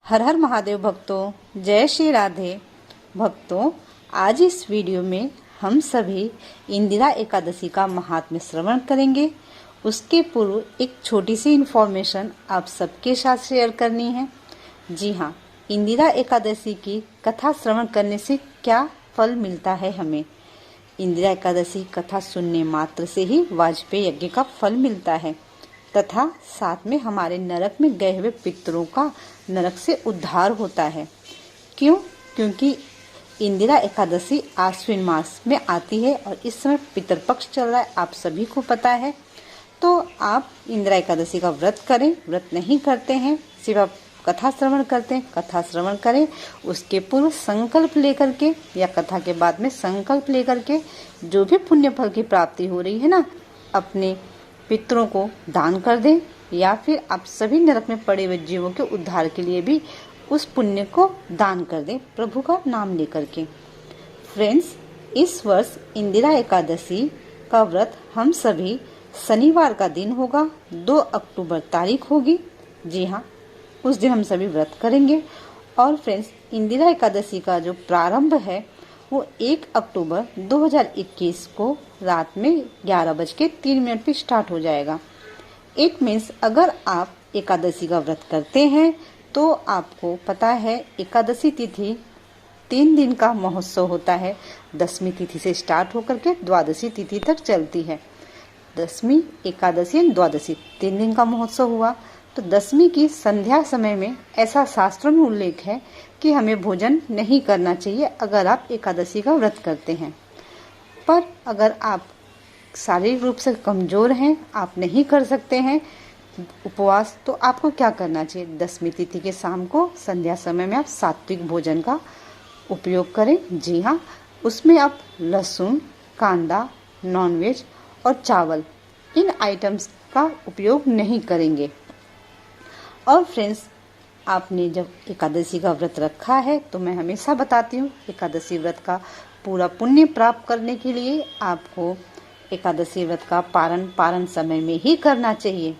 हर हर महादेव भक्तों, जय श्री राधे भक्तों। आज इस वीडियो में हम सभी इंदिरा एकादशी का महात्म्य श्रवण करेंगे। उसके पूर्व एक छोटी सी इन्फॉर्मेशन आप सबके साथ शेयर करनी है। जी हाँ, इंदिरा एकादशी की कथा श्रवण करने से क्या फल मिलता है हमें। इंदिरा एकादशी कथा सुनने मात्र से ही वाजपेयी यज्ञ का फल मिलता है तथा साथ में हमारे नरक में गए हुए पितरों का नरक से उद्धार होता है। क्यों? क्योंकि इंदिरा एकादशी आश्विन मास में आती है और इस समय पितरपक्ष चल रहा है, आप सभी को पता है। तो आप इंदिरा एकादशी का व्रत करें। व्रत नहीं करते हैं, सिर्फ आप कथा श्रवण करते हैं, कथा श्रवण करें। उसके पूर्व संकल्प लेकर के या कथा के बाद में संकल्प लेकर के जो भी पुण्य फल की प्राप्ति हो रही है ना, अपने पितरों को दान कर दें, या फिर आप सभी नरक में पड़े हुए जीवों के उद्धार के लिए भी उस पुण्य को दान कर दें, प्रभु का नाम लेकर के। फ्रेंड्स, इस वर्ष इंदिरा एकादशी का व्रत हम सभी शनिवार का दिन होगा, 2 अक्टूबर तारीख होगी। जी हाँ, उस दिन हम सभी व्रत करेंगे। और फ्रेंड्स, इंदिरा एकादशी का जो प्रारंभ है वो 1 अक्टूबर 2021 को रात में 11:03 पे स्टार्ट हो जाएगा। इट मीन्स अगर आप एकादशी का व्रत करते हैं तो आपको पता है एकादशी तिथि 3 दिन का महोत्सव होता है। 10वीं तिथि से स्टार्ट होकर के द्वादशी तिथि तक चलती है। 10वीं, एकादशी और द्वादशी 3 दिन का महोत्सव हुआ। तो 10वीं की संध्या समय में ऐसा शास्त्रों में उल्लेख है कि हमें भोजन नहीं करना चाहिए अगर आप एकादशी का व्रत करते हैं। पर अगर आप शारीरिक रूप से कमजोर हैं, आप नहीं कर सकते हैं उपवास, तो आपको क्या करना चाहिए? 10वीं तिथि के शाम को संध्या समय में आप सात्विक भोजन का उपयोग करें। जी हाँ, उसमें आप लहसुन, कांदा, नॉनवेज और चावल, इन आइटम्स का उपयोग नहीं करेंगे। और फ्रेंड्स, आपने जब एकादशी का व्रत रखा है तो मैं हमेशा बताती हूँ, एकादशी व्रत का पूरा पुण्य प्राप्त करने के लिए आपको एकादशी व्रत का पारण समय में ही करना चाहिए।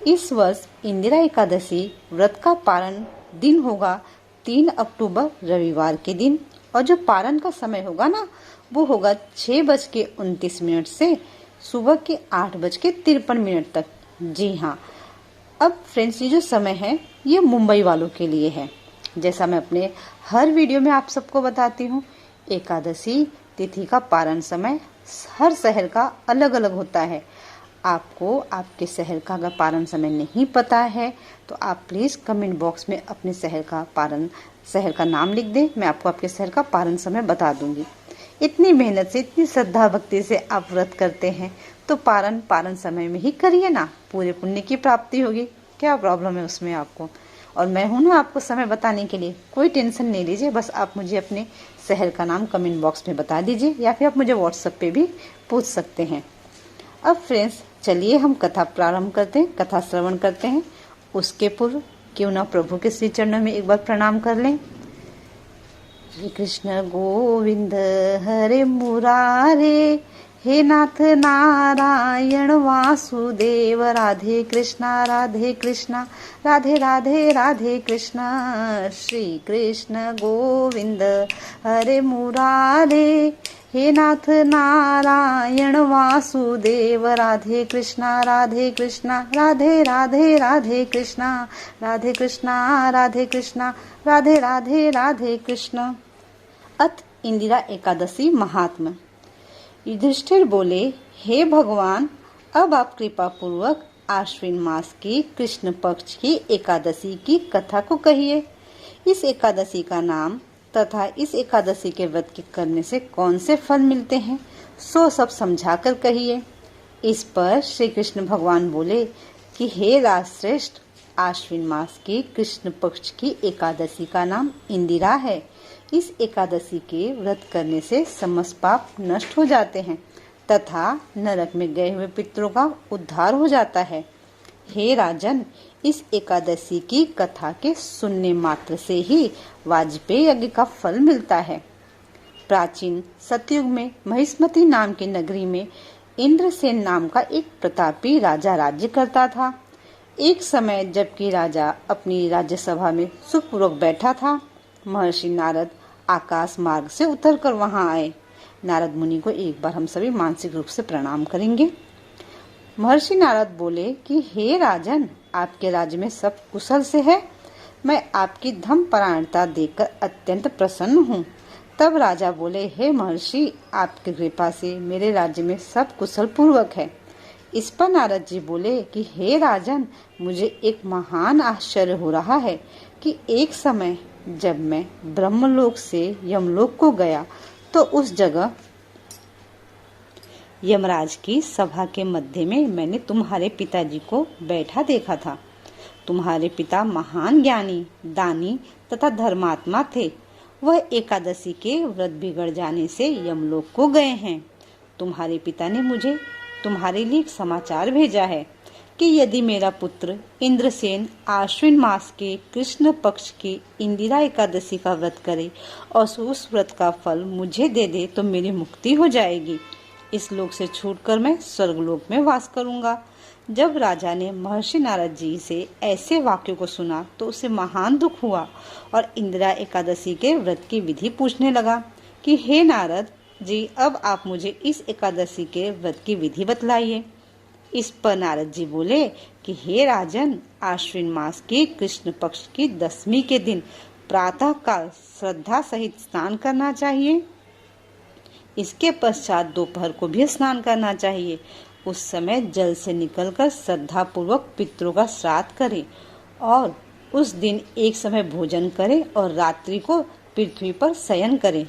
इस वर्ष इंदिरा एकादशी व्रत का पारण दिन होगा 3 अक्टूबर रविवार के दिन, और जो पारण का समय होगा ना, वो होगा 6:29 से सुबह के 8:53 तक। जी हाँ, अब फ्रेंड्स, ये जो समय है ये मुंबई वालों के लिए है। जैसा मैं अपने हर वीडियो में आप सबको बताती हूँ, एकादशी तिथि का पारण समय हर शहर का अलग अलग होता है। आपको आपके शहर का अगर पारण समय नहीं पता है तो आप प्लीज़ कमेंट बॉक्स में अपने शहर का नाम लिख दें, मैं आपको आपके शहर का पारण समय बता दूंगी। इतनी मेहनत से, इतनी श्रद्धा भक्ति से आप व्रत करते हैं तो पारण समय में ही करिए ना, पूरे पुण्य की प्राप्ति होगी। क्या प्रॉब्लम है उसमें आपको? और मैं हूं ना आपको समय बताने के लिए, कोई टेंशन नहीं लीजिए। बस आप मुझे अपने शहर का नाम कमेंट बॉक्स में बता दीजिए, या फिर आप मुझे व्हाट्सएप पे भी पूछ सकते हैं। अब फ्रेंड्स, चलिए हम कथा प्रारंभ करते हैं, कथा श्रवण करते हैं। उसके पूर्व क्यों ना प्रभु के श्री चरणों में एक बार प्रणाम कर लें। श्री कृष्ण गोविंद हरे मुरारे, हे नाथ नारायण वासुदेव, राधे कृष्णा राधे कृष्णा, राधे राधे राधे कृष्णा। श्री कृष्ण गोविंद हरे मुरारे, हे नाथ नारायण वासुदेव, राधे कृष्णा राधे कृष्णा, राधे राधे राधे कृष्णा, राधे कृष्णा राधे कृष्णा, राधे राधे राधे कृष्णा। अथ इंदिरा एकादशी महात्म्य। युधिष्ठिर बोले, हे भगवान, अब आप कृपा पूर्वक आश्विन मास की कृष्ण पक्ष की एकादशी की कथा को कहिए। इस एकादशी का नाम तथा इस एकादशी के व्रत के करने से कौन से फल मिलते हैं, सो सब समझाकर कहिए। इस पर श्री कृष्ण भगवान बोले कि हे राजश्रेष्ठ, आश्विन मास की कृष्ण पक्ष की एकादशी का नाम इंदिरा है। इस एकादशी के व्रत करने से समस्त पाप नष्ट हो जाते हैं तथा नरक में गए हुए पितरों का उद्धार हो जाता है। हे राजन, इस एकादशी की कथा के सुनने मात्र से ही वाजपेयी यज्ञ का फल मिलता है। प्राचीन सतयुग में महिष्मती नाम की नगरी में इंद्रसेन नाम का एक प्रतापी राजा राज्य करता था। एक समय जबकि राजा अपनी राज्यसभा में सुखपूर्वक बैठा था, महर्षि नारद आकाश मार्ग से उतरकर वहां आए। नारद मुनि को एक बार हम सभी मानसिक रूप से प्रणाम करेंगे। महर्षि नारद बोले कि हे राजन, आपके राज्य में सब कुशल से है। मैं आपकी धर्मपरायणता देखकर अत्यंत प्रसन्न हूँ। तब राजा बोले, हे महर्षि, आपकी कृपा से मेरे राज्य में सब कुशल पूर्वक है। इस पर नारद जी बोले कि हे राजन, मुझे एक महान आश्चर्य हो रहा है कि एक समय जब मैं ब्रह्मलोक से यमलोक को गया तो उस जगह यमराज की सभा के मध्य में मैंने तुम्हारे पिताजी को बैठा देखा था। तुम्हारे पिता महान ज्ञानी, दानी तथा धर्मात्मा थे। वह एकादशी के व्रत बिगड़ जाने से यमलोक को गए हैं। तुम्हारे पिता ने मुझे तुम्हारे लिए एक समाचार भेजा है कि यदि मेरा पुत्र इंद्रसेन आश्विन मास के कृष्ण पक्ष की इंदिरा एकादशी का व्रत करे और उस व्रत का फल मुझे दे दे तो मेरी मुक्ति हो जाएगी। इस लोक से छूटकर मैं स्वर्गलोक में वास करूंगा। जब राजा ने महर्षि नारद जी से ऐसे वाक्यों को सुना तो उसे महान दुख हुआ और इंदिरा एकादशी के व्रत की विधि पूछने लगा कि हे नारद जी, अब आप मुझे इस एकादशी के व्रत की विधि बतलाइए। इस पर नारद जी बोले कि हे राजन, आश्विन मास के कृष्ण पक्ष की 10वीं के दिन प्रातः काल श्रद्धा सहित स्नान करना चाहिए। इसके पश्चात दोपहर को भी स्नान करना चाहिए। उस समय जल से निकलकर श्रद्धा पूर्वक पितरों का श्राद्ध करें और उस दिन एक समय भोजन करें और रात्रि को पृथ्वी पर शयन करें।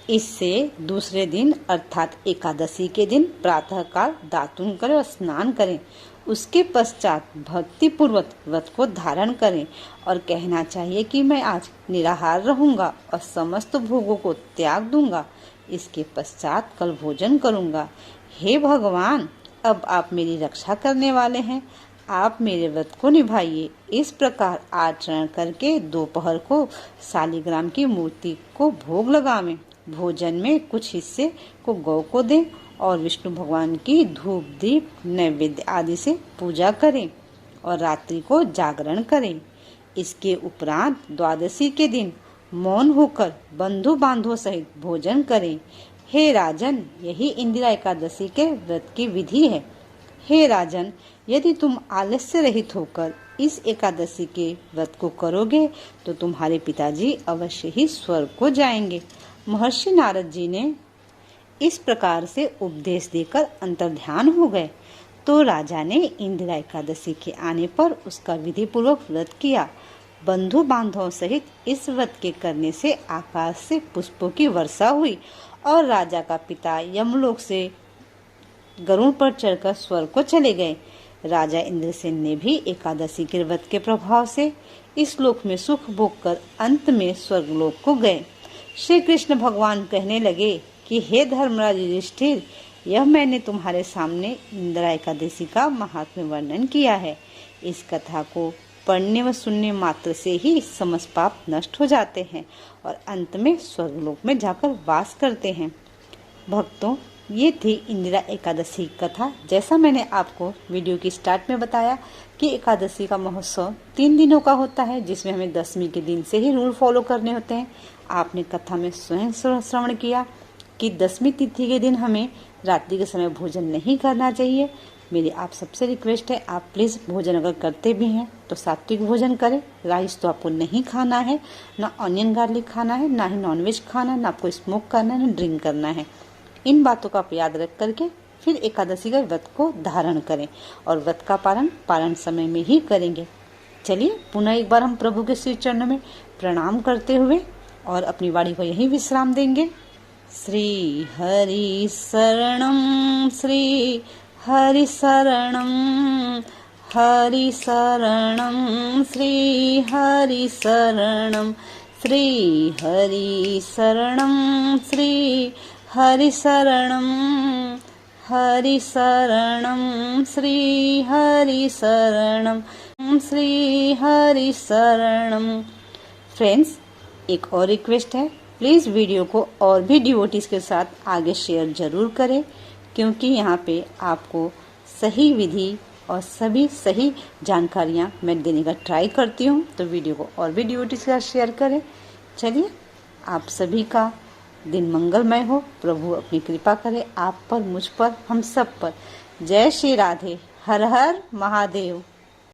इससे दूसरे दिन अर्थात एकादशी के दिन प्रातः काल दातुन करें और स्नान करें। उसके पश्चात भक्ति पूर्वक व्रत को धारण करें और कहना चाहिए कि मैं आज निराहार रहूंगा और समस्त भोगों को त्याग दूंगा। इसके पश्चात कल भोजन करूंगा। हे भगवान, अब आप मेरी रक्षा करने वाले हैं, आप मेरे व्रत को निभाइए। इस प्रकार आचरण करके दोपहर को शालिग्राम की मूर्ति को भोग लगावें। भोजन में कुछ हिस्से को गौ को दें और विष्णु भगवान की धूप दीप नैवेद्य आदि से पूजा करें और रात्रि को जागरण करें। इसके उपरांत द्वादशी के दिन मौन होकर बंधु बांधवों सहित भोजन करें। हे राजन, यही इंदिरा एकादशी के व्रत की विधि है। हे राजन, यदि तुम आलस्य रहित होकर इस एकादशी के व्रत को करोगे तो तुम्हारे पिताजी अवश्य ही स्वर्ग को जाएंगे। महर्षि नारद जी ने इस प्रकार से उपदेश देकर अंतर्ध्यान हो गए। तो राजा ने इंदिरा एकादशी के आने पर उसका विधि पूर्वक व्रत किया। बंधु बांधवों सहित इस व्रत के करने से आकाश से पुष्पों की वर्षा हुई और राजा का पिता यमलोक से गरुड़ पर चढ़कर स्वर्ग को चले गए। राजा इंद्रसेन ने भी एकादशी के व्रत के प्रभाव से इस लोक में सुख भोग कर अंत में स्वर्गलोक को गए। श्री कृष्ण भगवान कहने लगे कि हे धर्मराज युधिष्ठिर, यह मैंने तुम्हारे सामने इंदिरा एकादशी का महात्म्य वर्णन किया है। इस कथा को पढ़ने व सुनने मात्र से ही समस्त पाप नष्ट हो जाते हैं और अंत में स्वर्गलोक में जाकर वास करते हैं। भक्तों, ये थी इंदिरा एकादशी की कथा। जैसा मैंने आपको वीडियो की स्टार्ट में बताया कि एकादशी का महोत्सव 3 दिनों का होता है, जिसमें हमें 10वीं के दिन से ही रूल फॉलो करने होते हैं। आपने कथा में स्वयं श्रवण किया कि 10वीं तिथि के दिन हमें रात्रि के समय भोजन नहीं करना चाहिए। मेरी आप सबसे रिक्वेस्ट है, आप प्लीज़ भोजन अगर करते भी हैं तो सात्विक भोजन करें। राइस तो आपको नहीं खाना है, ना ऑनियन गार्लिक खाना है, ना ही नॉनवेज खाना है, ना आपको स्मोक करना है, ना ड्रिंक करना है। इन बातों का आप याद रख करके फिर एकादशी का व्रत को धारण करें और व्रत का पारण समय में ही करेंगे। चलिए पुनः एक बार हम प्रभु के श्री चरणों में प्रणाम करते हुए और अपनी वाणी को यहीं विश्राम देंगे। श्री हरि शरणम, श्री हरि शरणम, हरि शरणम, श्री हरि शरणम, श्री हरि शरणम, श्री हरि शरणम, हरि शरणम, श्री हरि शरणम, श्री हरि शरणम। फ्रेंड्स, एक और रिक्वेस्ट है, प्लीज़ वीडियो को और भी डिवोटीज के साथ आगे शेयर जरूर करें, क्योंकि यहाँ पे आपको सही विधि और सभी सही जानकारियाँ मैं देने का ट्राई करती हूँ। तो वीडियो को और भी डिवोटीज के साथ शेयर करें। चलिए, आप सभी का दिन मंगलमय हो। प्रभु अपनी कृपा करे आप पर, मुझ पर, हम सब पर। जय श्री राधे। हर हर महादेव।